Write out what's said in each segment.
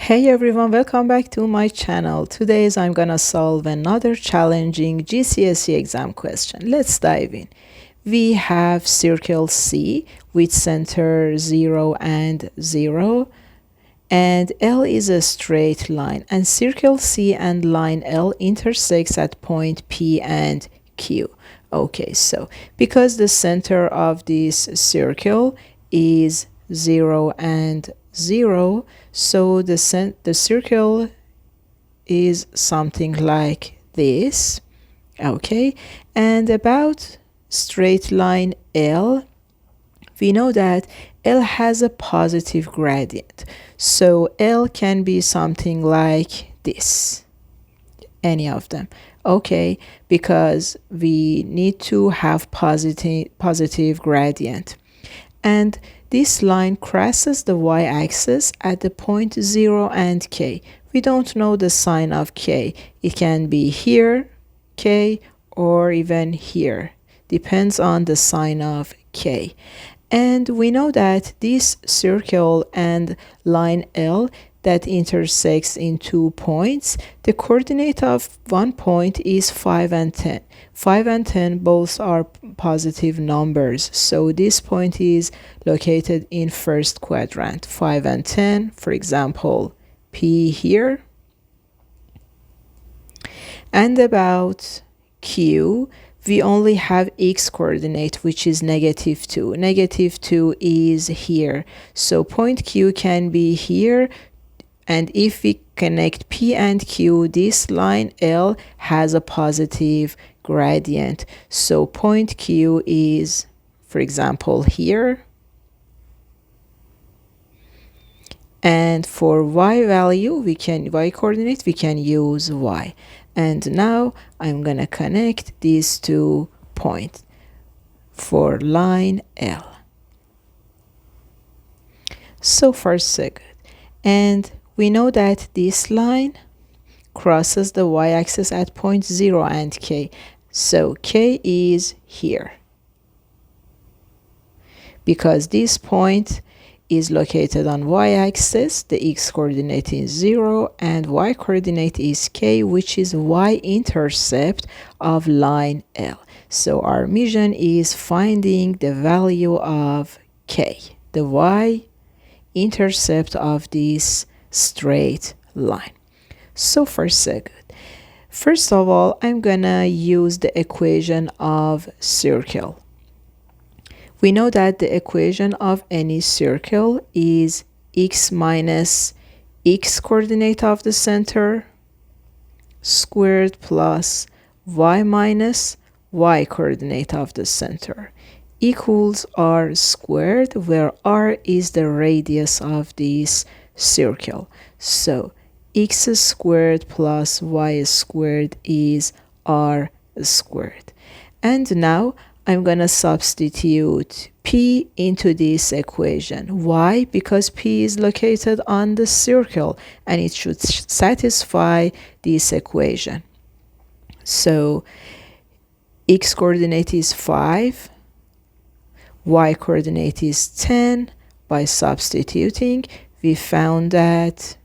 Hey everyone, welcome back to my channel. Today I'm gonna solve another challenging GCSE exam question. Let's dive in. We have circle C with center 0 and 0, and L is a straight line, and circle C and line L intersects at point P and Q. Okay, so because the center of this circle is 0 and 0, so the circle is something like this. Okay, and about straight line L, we know that L has a positive gradient, so L can be something like this, any of them. Okay, because we need to have positive gradient, and this line crosses the y-axis at the point 0 and k. We don't know the sign of k. It can be here, k, or even here. Depends on the sign of k. And we know that this circle and line L that intersects in 2 points, the coordinate of one point is 5 and 10. 5 and 10 both are positive numbers, so this point is located in first quadrant. 5 and 10, for example, P here. And about Q, we only have x coordinate, which is -2. -2 is here, so point Q can be here. And if we connect P and Q, this line L has a positive gradient. So point Q is, for example, here. And for y value, y coordinate, we can use y. And now I'm gonna connect these 2 points for line L. So far, so good. And we know that this line crosses the y-axis at point 0 and k. So k is here. Because this point is located on y-axis, the x-coordinate is 0 and y-coordinate is k, which is y-intercept of line L. So our mission is finding the value of k, the y-intercept of this straight line. So far, so good. First of all, I'm gonna use the equation of circle. We know that the equation of any circle is x minus x coordinate of the center squared plus y minus y coordinate of the center equals r squared, where r is the radius of this circle. So x squared plus y squared is r squared. And now I'm gonna substitute p into this equation. Why? Because p is located on the circle and it should satisfy this equation. So x coordinate is 5, y coordinate is 10. By substituting, we found that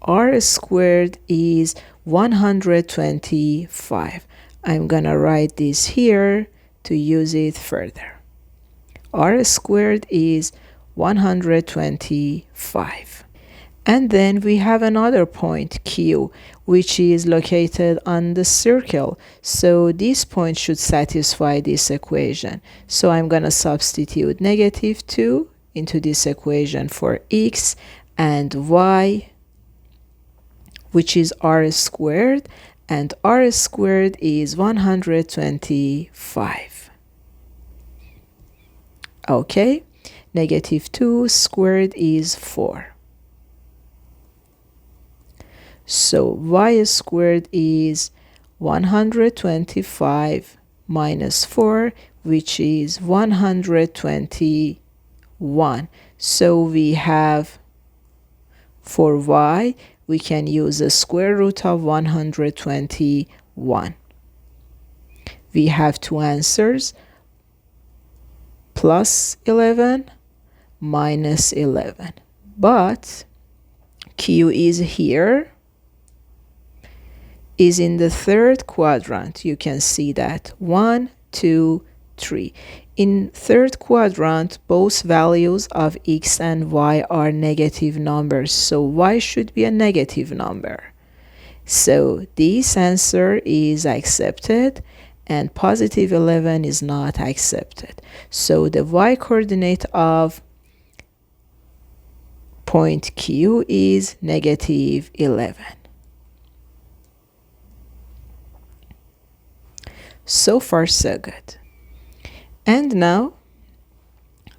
r squared is 125. I'm gonna write this here to use it further. R squared is 125. And then we have another point Q, which is located on the circle. So this point should satisfy this equation. So I'm gonna substitute -2 into this equation for x and y, which is r squared, and r squared is 125. Okay, -2 squared is 4. So y squared is 125 minus 4, which is 121. So we have, for y, we can use the square root of 121. We have two answers, plus 11 minus 11. But Q is here, is in the third quadrant. You can see that 1, 2, 3. In third quadrant, both values of x and y are negative numbers, so y should be a negative number. So this answer is accepted and positive 11 is not accepted. So the y coordinate of point Q is negative 11. So far, so good. And now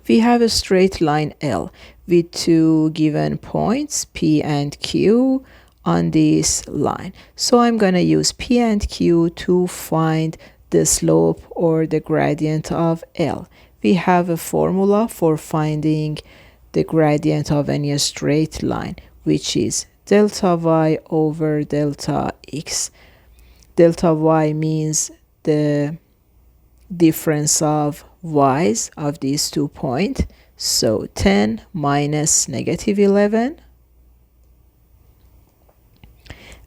we have a straight line L with two given points, P and Q, on this line. So I'm going to use P and Q to find the slope or the gradient of L. We have a formula for finding the gradient of any straight line, which is delta y over delta x. Delta y means the difference of y's of these 2 points. So 10 minus negative 11.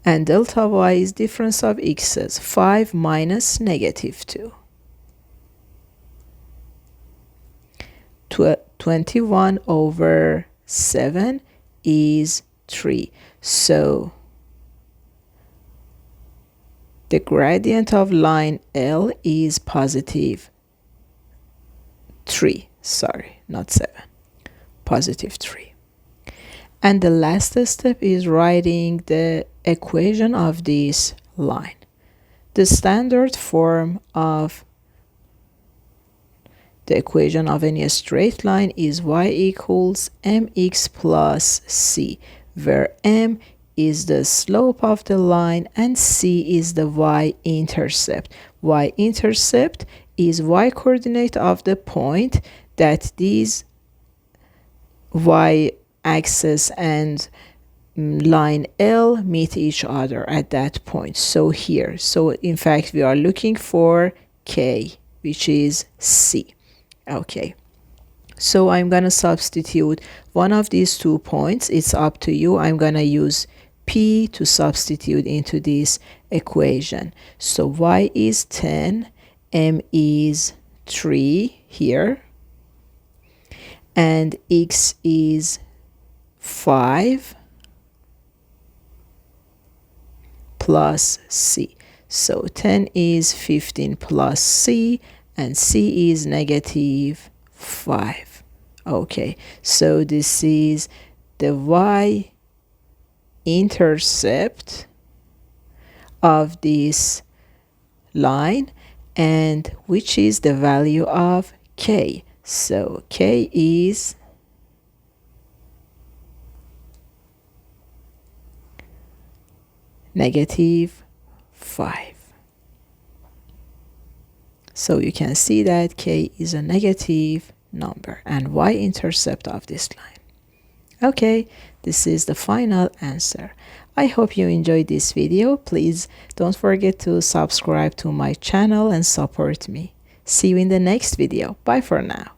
And delta y is difference of x's, 5 minus negative 2. 21 over 7 is 3. So the gradient of line L is positive 3. Sorry, not 7. Positive 3. And the last step is writing the equation of this line. The standard form of the equation of any straight line is y equals mx plus c, where m is the slope of the line and c is the y-intercept. Y-intercept is y-coordinate of the point that these y-axis and line L meet each other at that point. So here, so in fact we are looking for K, which is C. Okay, so I'm gonna substitute one of these 2 points. It's up to you. I'm gonna use P to substitute into this equation. So y is 10, m is 3 here, and x is 5 plus c. So 10 is 15 plus c, and c is negative 5. Okay, so this is the y-intercept of this line, and which is the value of k. So k is negative 5. So you can see that k is a negative number and y-intercept of this line. Okay, this is the final answer. I hope you enjoyed this video. Please don't forget to subscribe to my channel and support me. See you in the next video. Bye for now.